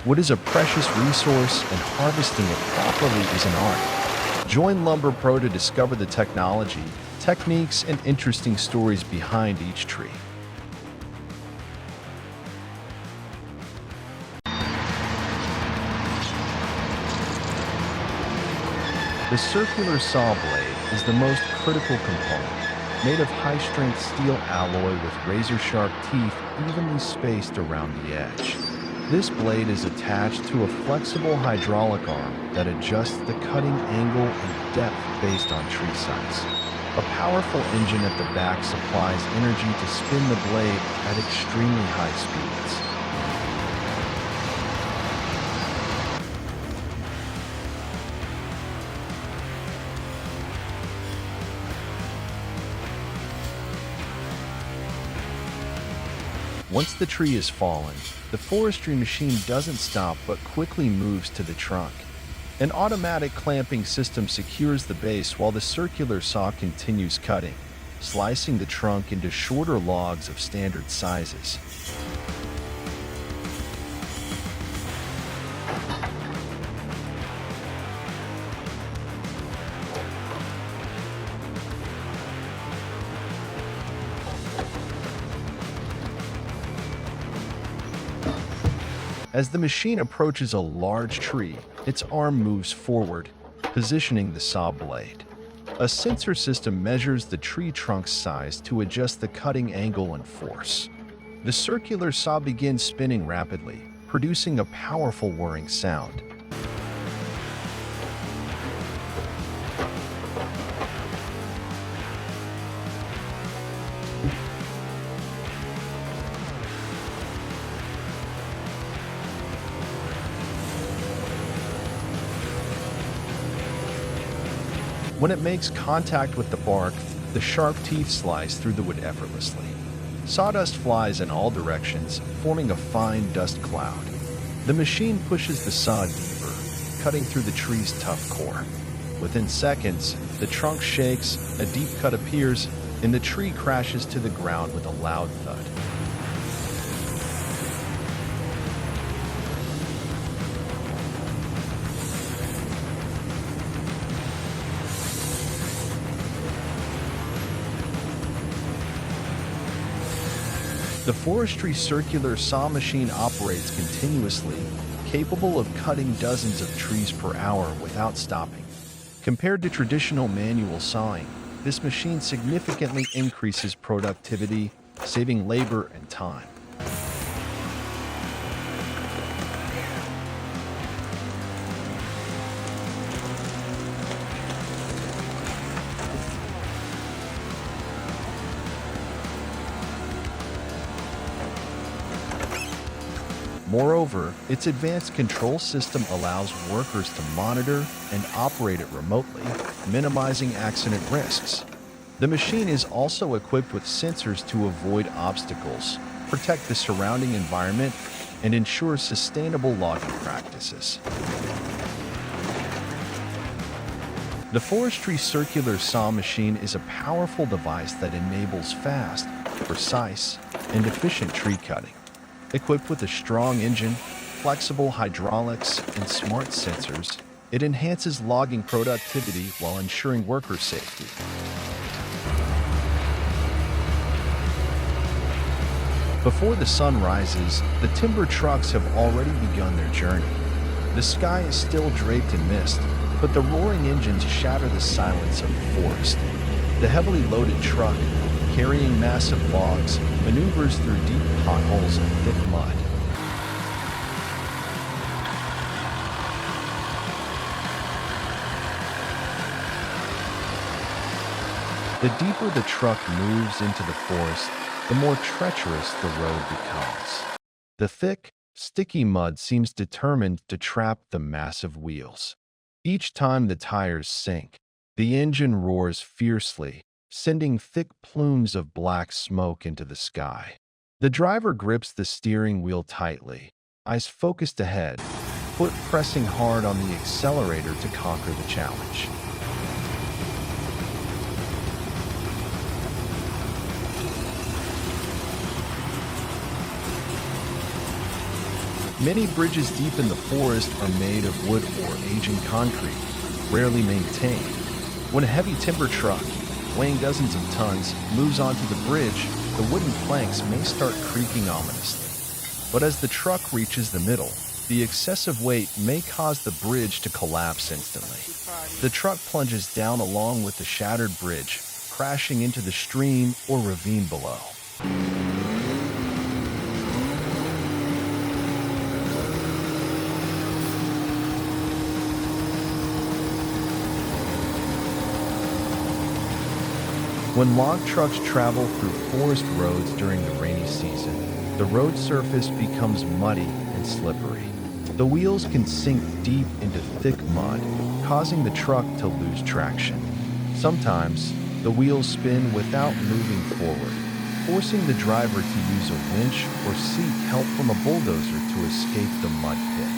Wood is a precious resource, and harvesting it properly is an art. Join lumberpro to discover the technology, techniques, and interesting stories behind each tree. The circular saw blade is the most critical component, made of high-strength steel alloy with razor-sharp teeth evenly spaced around the edge. This blade is attached to a flexible hydraulic arm that adjusts the cutting angle and depth based on tree size. A powerful engine at the back supplies energy to spin the blade at extremely high speeds. Once the tree is fallen, the forestry machine doesn't stop but quickly moves to the trunk. An automatic clamping system secures the base while the circular saw continues cutting, slicing the trunk into shorter logs of standard sizes. As the machine approaches a large tree, its arm moves forward, positioning the saw blade. A sensor system measures the tree trunk's size to adjust the cutting angle and force. The circular saw begins spinning rapidly, producing a powerful whirring sound. When it makes contact with the bark, the sharp teeth slice through the wood effortlessly. Sawdust flies in all directions, forming a fine dust cloud. The machine pushes the saw deeper, cutting through the tree's tough core. Within seconds, the trunk shakes, a deep cut appears, and the tree crashes to the ground with a loud thud. The forestry circular saw machine operates continuously, capable of cutting dozens of trees per hour without stopping. Compared to traditional manual sawing, this machine significantly increases productivity, saving labor and time. Moreover, its advanced control system allows workers to monitor and operate it remotely, minimizing accident risks. The machine is also equipped with sensors to avoid obstacles, protect the surrounding environment, and ensure sustainable logging practices. The forestry circular saw machine is a powerful device that enables fast, precise, and efficient tree cutting. Equipped with a strong engine, flexible hydraulics, and smart sensors, it enhances logging productivity while ensuring worker safety. Before the sun rises, the timber trucks have already begun their journey. The sky is still draped in mist, but the roaring engines shatter the silence of the forest. The heavily loaded truck, carrying massive logs, maneuvers through deep potholes and thick mud. The deeper the truck moves into the forest, the more treacherous the road becomes. The thick, sticky mud seems determined to trap the massive wheels. Each time the tires sink, the engine roars fiercely, sending thick plumes of black smoke into the sky. The driver grips the steering wheel tightly, eyes focused ahead, foot pressing hard on the accelerator to conquer the challenge. Many bridges deep in the forest are made of wood or aging concrete, rarely maintained. When a heavy timber truck, weighing dozens of tons, moves onto the bridge, the wooden planks may start creaking ominously. But as the truck reaches the middle, the excessive weight may cause the bridge to collapse instantly. The truck plunges down along with the shattered bridge, crashing into the stream or ravine below. When log trucks travel through forest roads during the rainy season, the road surface becomes muddy and slippery. The wheels can sink deep into thick mud, causing the truck to lose traction. Sometimes, the wheels spin without moving forward, forcing the driver to use a winch or seek help from a bulldozer to escape the mud pit.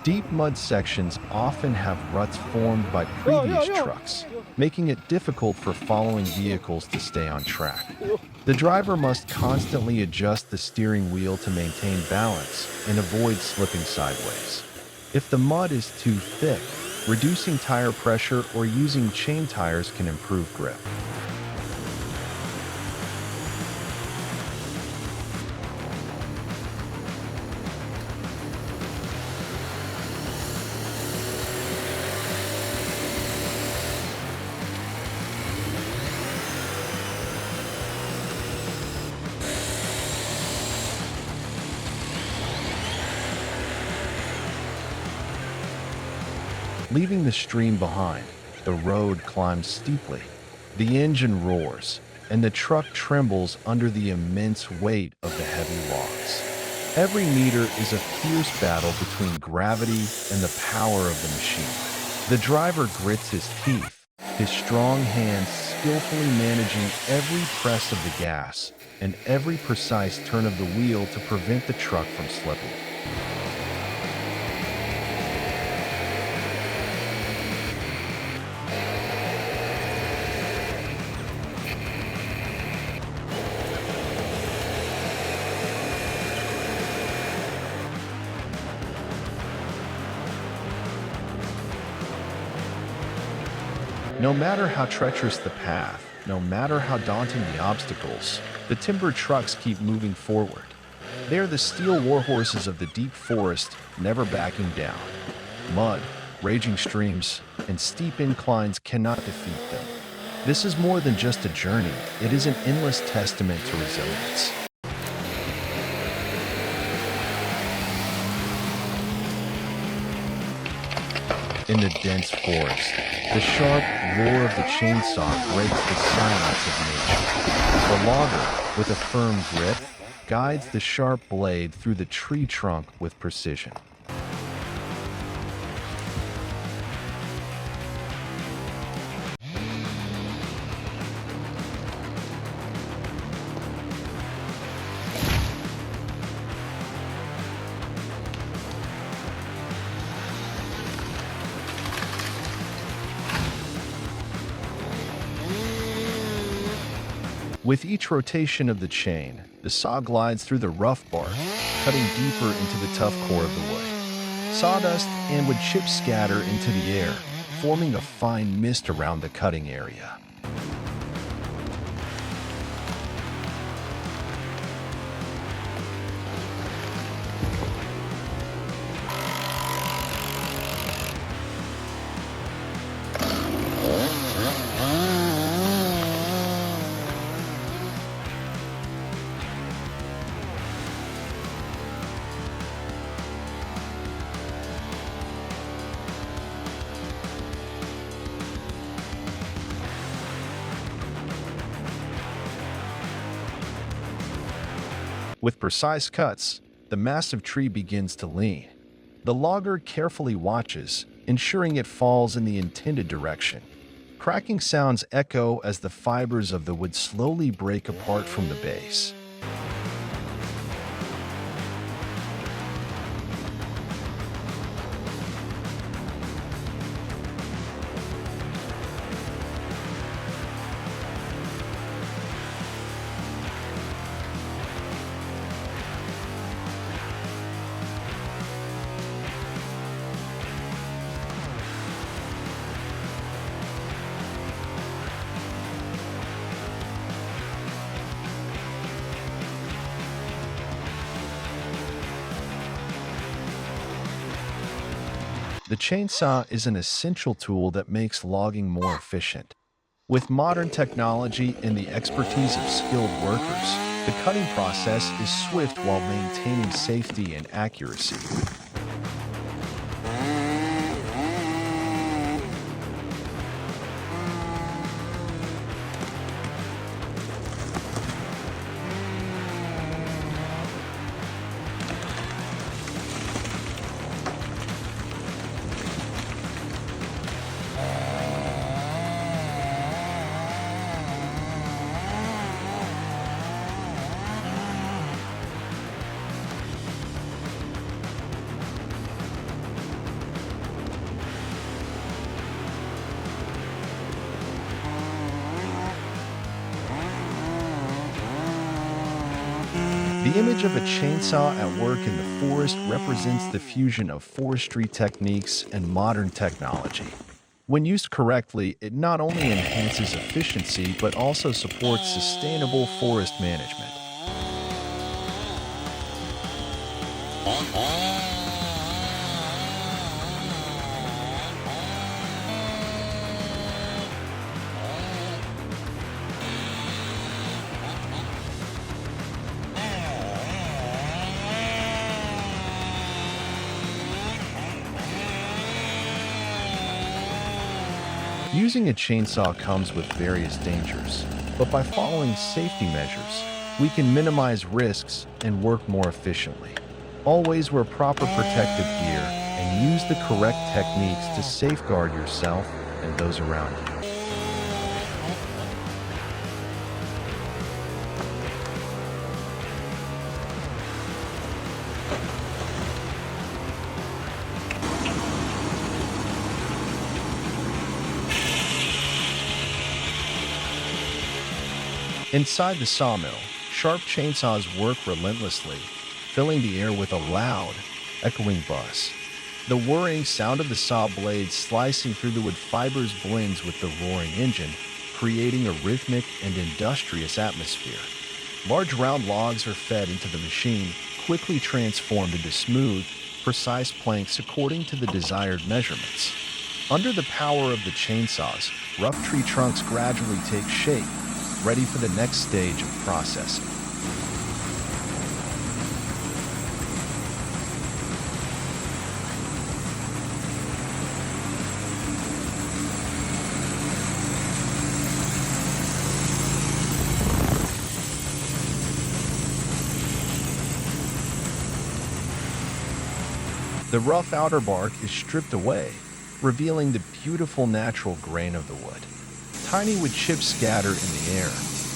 Deep mud sections often have ruts formed by previous trucks, making it difficult for following vehicles to stay on track. The driver must constantly adjust the steering wheel to maintain balance and avoid slipping sideways. If the mud is too thick, reducing tire pressure or using chain tires can improve grip. Leaving the stream behind, the road climbs steeply. The engine roars, and the truck trembles under the immense weight of the heavy logs. Every meter is a fierce battle between gravity and the power of the machine. The driver grits his teeth, his strong hands skillfully managing every press of the gas and every precise turn of the wheel to prevent the truck from slipping. No matter how treacherous the path, no matter how daunting the obstacles, the timber trucks keep moving forward. They are the steel warhorses of the deep forest, never backing down. Mud, raging streams, and steep inclines cannot defeat them. This is more than just a journey, it is an endless testament to resilience. In the dense forest, the sharp roar of the chainsaw breaks the silence of nature. The logger, with a firm grip, guides the sharp blade through the tree trunk with precision. With each rotation of the chain, the saw glides through the rough bark, cutting deeper into the tough core of the wood. Sawdust and wood chips scatter into the air, forming a fine mist around the cutting area. With precise cuts, the massive tree begins to lean. The logger carefully watches, ensuring it falls in the intended direction. Cracking sounds echo as the fibers of the wood slowly break apart from the base. The chainsaw is an essential tool that makes logging more efficient. With modern technology and the expertise of skilled workers, the cutting process is swift while maintaining safety and accuracy. The image of a chainsaw at work in the forest represents the fusion of forestry techniques and modern technology. When used correctly, it not only enhances efficiency but also supports sustainable forest management. Using a chainsaw comes with various dangers, but by following safety measures, we can minimize risks and work more efficiently. Always wear proper protective gear and use the correct techniques to safeguard yourself and those around you. Inside the sawmill, sharp chainsaws work relentlessly, filling the air with a loud, echoing buzz. The whirring sound of the saw blades slicing through the wood fibers blends with the roaring engine, creating a rhythmic and industrious atmosphere. Large round logs are fed into the machine, quickly transformed into smooth, precise planks according to the desired measurements. Under the power of the chainsaws, rough tree trunks gradually take shape, ready for the next stage of processing. The rough outer bark is stripped away, revealing the beautiful natural grain of the wood. Tiny wood chips scatter in the air,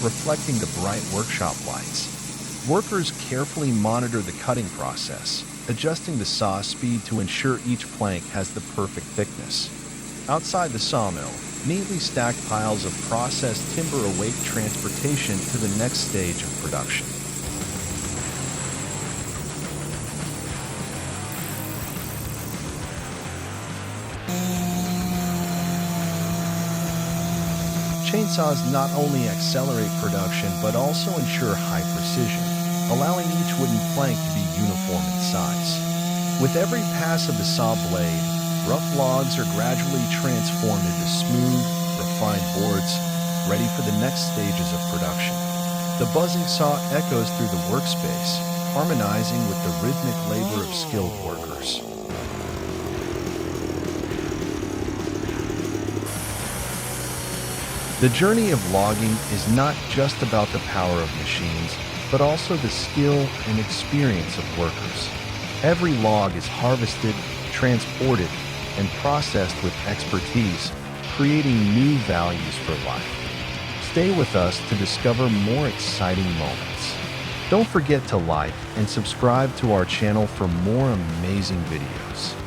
reflecting the bright workshop lights. Workers carefully monitor the cutting process, adjusting the saw speed to ensure each plank has the perfect thickness. Outside the sawmill, neatly stacked piles of processed timber await transportation to the next stage of production. Chainsaws not only accelerate production but also ensure high precision, allowing each wooden plank to be uniform in size. With every pass of the saw blade, rough logs are gradually transformed into smooth, refined boards, ready for the next stages of production. The buzzing saw echoes through the workspace, harmonizing with the rhythmic labor of skilled workers. The journey of logging is not just about the power of machines, but also the skill and experience of workers. Every log is harvested, transported, and processed with expertise, creating new values for life. Stay with us to discover more exciting moments. Don't forget to like and subscribe to our channel for more amazing videos.